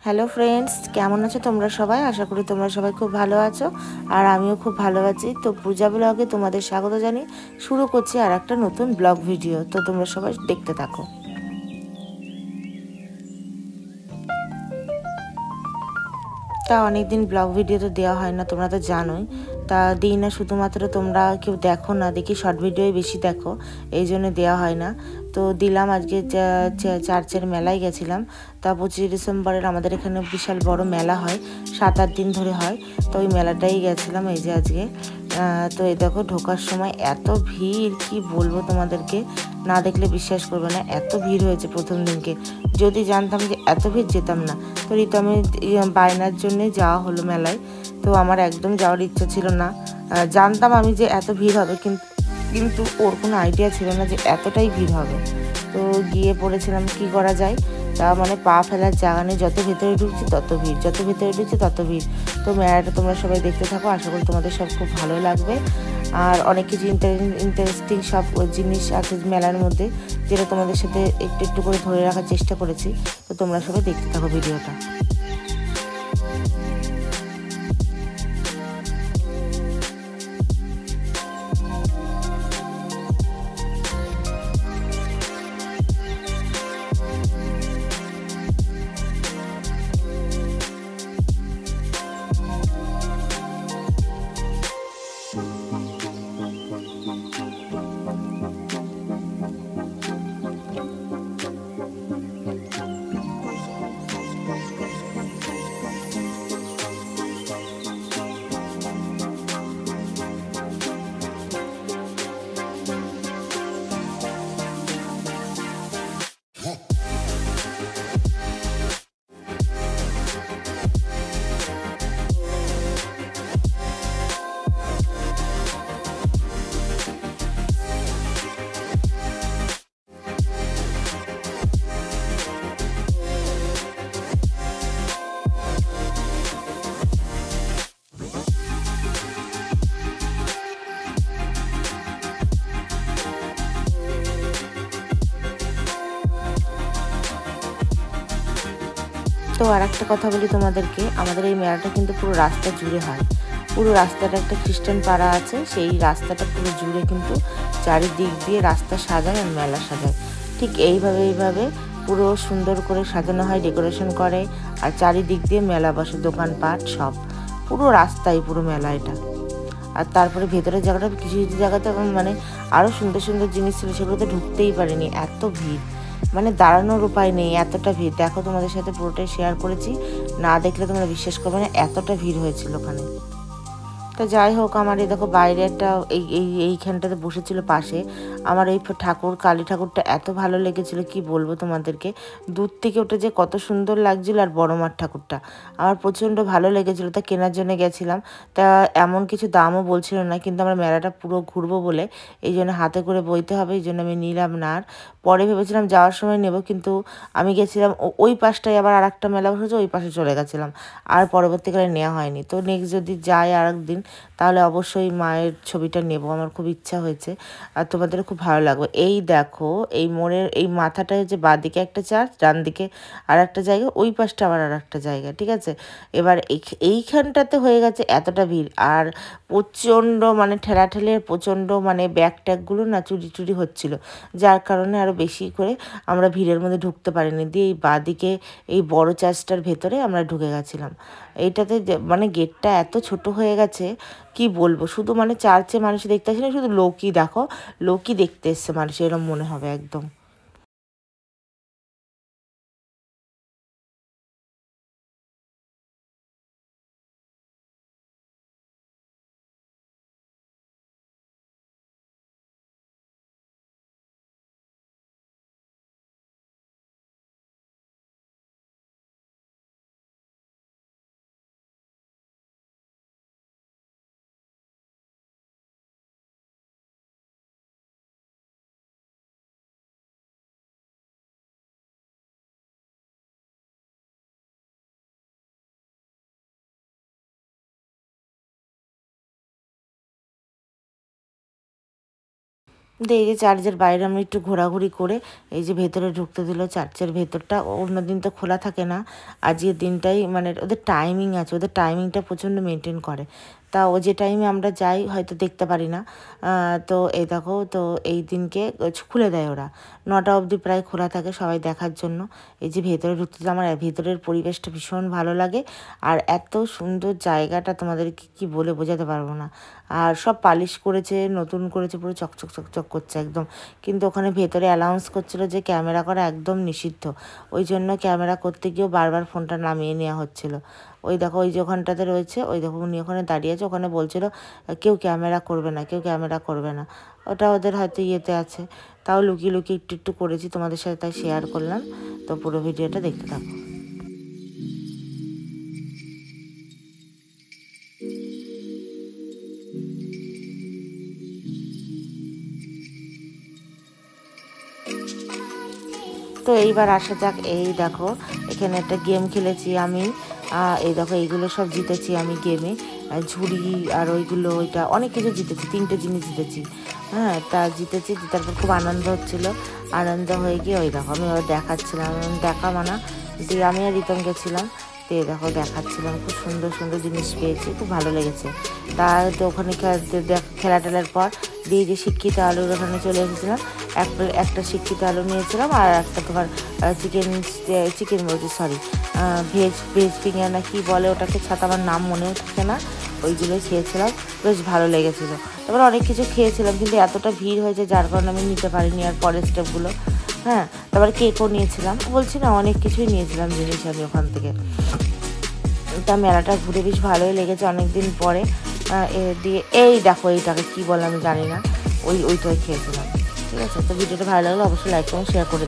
Hello friends, কেমন আছো তোমরা সবাই? আশা করি তোমরা সবাই খুব ভালো আছো আর আমিও খুব ভালো আছি। তো পূজা ব্লগে তোমাদের স্বাগত জানিয়ে শুরু করছি আর একটা নতুন ব্লগ ভিডিও। তো তোমরা সবাই দেখতে থাকো। তা অনেকদিন ব্লগ ভিডিও তো দেওয়া হয় না, তোমরা তো জানোই। তা দিই না, শুধুমাত্র তোমরা কেউ দেখো না, দেখি শর্ট ভিডিওই বেশি দেখো, এই জন্য দেওয়া হয় না। তো দিলাম আজকে চার্চের মেলায় গেছিলাম। তা 25 ডিসেম্বরের আমাদের এখানে বিশাল বড় মেলা হয়, 7-8 দিন ধরে হয়। তো ওই মেলাটাই গেছিলাম এই যে আজকে। তো এই দেখো ঢোকার সময় এত ভিড়, কি বলবো তোমাদেরকে, না দেখলে বিশ্বাস করবে না, এত ভিড় হয়েছে প্রথম দিনকে। যদি জানতাম যে এত ভিড় যেতাম না। তো আমি বায়নার জন্যে যাওয়া হলো মেলায়। তো আমার একদম যাওয়ার ইচ্ছা ছিল না। জানতাম আমি যে এত ভিড় হবে, কিন্তু ওর কোনো আইডিয়া ছিল না যে এতটাই ভিড় হবে। তো গিয়ে পড়েছিলাম, কি করা যায়। তা মানে পা ফেলার জায়গা নেই, যত ভেতরে ঢুকছি তত ভিড়, যত ভেতরে ঢুকছি তত ভিড়। তো মেলাটা তোমরা সবাই দেখতে থাকো, আশা করি তোমাদের সব খুব ভালো লাগবে। আর অনেক কিছু ইন্টারেস্টিং সব জিনিস আছে মেলার মধ্যে, যেটা তোমাদের সাথে একটু একটু করে ধরে রাখার চেষ্টা করেছি। তো তোমরা সবাই দেখতে থাকো ভিডিওটা। তো আর একটা কথা বলি তোমাদেরকে, আমাদের এই মেলাটা কিন্তু পুরো রাস্তা জুড়ে হয়। পুরো রাস্তাটা একটা খ্রিস্টান পাড়া আছে, সেই রাস্তাটা পুরো জুড়ে কিন্তু চারিদিক দিয়ে রাস্তা সাজায় আর মেলা সাজায়। ঠিক এইভাবে পুরো সুন্দর করে সাজানো হয়, ডেকোরেশন করে, আর চারিদিক দিয়ে মেলা বসে, দোকানপাট সব, পুরো রাস্তায় পুরো মেলা এটা। আর তারপরে ভেতরের জায়গাটা কিছু কিছু জায়গাতে মানে আরও সুন্দর সুন্দর জিনিস ছিল, সেগুলোতে ঢুকতেই পারিনি, এত ভিড়, মানে দাঁড়ানোর উপায় নেই, এতটা ভিড়। দেখো তোমাদের সাথে পুরোটাই শেয়ার করেছি, না দেখলে তোমরা বিশ্বাস করবে না, এতটা ভিড় হয়েছিল ওখানে। তো যাই হোক, আমার এই দেখো বাইরে একটা এইখানটাতে বসেছিল পাশে আমার এই ঠাকুর, কালী ঠাকুরটা এত ভালো লেগেছিল, কি বলবো তোমাদেরকে। দূর থেকে ওটা যে কত সুন্দর লাগছিল, আর বড় মার ঠাকুরটা আমার প্রচণ্ড ভালো লেগেছিলো। তা কেনার জন্য গেছিলাম। তা এমন কিছু দামও বলছিল না, কিন্তু আমরা মেলাটা পুরো ঘুরবো বলে এই জন্য হাতে করে বইতে হবে, এই জন্য আমি নিলাম না। আর পরে ভেবেছিলাম যাওয়ার সময় নেব, কিন্তু আমি গেছিলাম ওই পাশটায়, আবার আর একটা মেলা বসেছে, ওই পাশে চলে গেছিলাম, আর পরবর্তীকালে নেওয়া হয়নি। তো নেক্সট যদি যাই আর একদিন, তাহলে অবশ্যই মায়ের ছবিটা নেব, আমার খুব ইচ্ছা হয়েছে, আর তোমাদের খুব ভালো লাগবে। এই দেখো, এই মোড়ের এই মাথাটা হচ্ছে বাঁদিকে একটা চার্চ, ডান দিকে আর একটা জায়গা, ওই পাশটা আবার আর একটা জায়গা, ঠিক আছে। এবার এইখানটাতে হয়ে গেছে এতটা ভিড়, আর প্রচণ্ড মানে ঠেলাঠেলের প্রচণ্ড, মানে ব্যাগ ট্যাগগুলো না চুরি চুরি হচ্ছিল, যার কারণে আরও বেশি করে আমরা ভিড়ের মধ্যে ঢুকতে পারিনি। দিয়ে এই বাঁদিকে এই বড় চার্চটার ভেতরে আমরা ঢুকে গেছিলাম। এইটাতে মানে গেটটা এত ছোট হয়ে গেছে, কি বলবো, শুধু মানে চার্চে মানুষ দেখতে আসে না, শুধু লোকই দেখো, লোকই দেখতে এসছে মানুষ, এরকম মনে হবে একদম। এই যে চার্চের বাইরে আমরা একটু ঘোরাঘুরি করে এই যে ভেতরে ঢুকতে দিল। চার্চের ভেতরটা অন্যদিন তো খোলা থাকে না, আজকের দিনটাই মানে ওদের টাইমিং আছে, ওদের টাইমিংটা প্রচণ্ড মেনটেন করে। তা ও যে টাইমে আমরা যাই হয়তো দেখতে পারি না। তো এই দেখো, তো এই দিনকে খুলে দেয় ওরা, 9টা অবধি প্রায় খোলা থাকে সবাই দেখার জন্য। এই যে ভেতরে ঢুকতে আমার ভেতরের পরিবেশটা ভীষণ ভালো লাগে। আর এত সুন্দর জায়গাটা তোমাদেরকে কি বলে বোঝাতে পারবো না। আর সব পালিশ করেছে, নতুন করেছে, পুরো চকচক চকচক করছে একদম। কিন্তু ওখানে ভেতরে অ্যালাউন্স করছিল যে ক্যামেরা করা একদম নিষিদ্ধ, ওই জন্য ক্যামেরা করতে গিয়েও বারবার ফোনটা নামিয়ে নেওয়া হচ্ছিল। ওই দেখো ওই যে ওখানটাতে রয়েছে, ওই দেখো উনি ওখানে দাঁড়িয়ে আছে, ওখানে বলছিল কেউ ক্যামেরা করবে না, কেউ ক্যামেরা করবে না। ওটা ওদের হয়তো ইয়েতে আছে, তাও লুকিয়ে লুকিয়ে একটু একটু করেছি তোমাদের সাথে, তাই শেয়ার করলাম। তো পুরো ভিডিওটা দেখতে থাকো। তো এইবার আসা যাক, এই দেখো এখানে একটা গেম খেলেছি আমি। এই দেখো এইগুলো সব জিতেছি আমি গেমে, ঝুড়ি আর ওইগুলো, ওইটা অনেক কিছু জিতেছি, 3টে জিনিস জিতেছি। হ্যাঁ, তা জিতেছি, জেতার পর খুব আনন্দ হচ্ছিলো। আনন্দ হয়ে গিয়ে ওই দেখো আমি ওরা দেখাচ্ছিলাম, দেখা মানা দিয়ে আমি আর রিতম গেছিলাম। তো এই দেখো দেখাচ্ছিলাম, খুব সুন্দর সুন্দর জিনিস পেয়েছি, খুব ভালো লেগেছে। তা তো ওখানে খেলা টেলার পর দিয়ে যে শিক্ষিত আলুর ওখানে চলে এসেছিলাম। একটা শিক্ষিত আলু নিয়েছিলাম, আর একটা তোমার চিকেন বলছি সরি, ভেজ ফিঙ্গার না কি বলে ওটাকে, ছাতা আমার নাম মনেও থাকে না, ওইগুলোই খেয়েছিলাম, বেশ ভালো লেগেছিলো। তারপর অনেক কিছু খেয়েছিলাম, কিন্তু এতটা ভিড় হয়েছে যার কারণে আমি নিতে পারিনি আর পরের স্টেপগুলো। হ্যাঁ, তারপর কেকও নিয়েছিলাম, বলছি না অনেক কিছুই নিয়েছিলাম জিনিস আমি ওখান থেকে। তা মেলাটা ঘুরে বেশ ভালোই লেগেছে অনেকদিন পরে। দিয়ে এই দেখো এইটাকে কী বলে আমি জানি না, ওইটাই খেয়েছিলাম। ঠিক আছে, তো ভিডিওটা ভালো লাগলে অবশ্যই লাইক এবং শেয়ার করে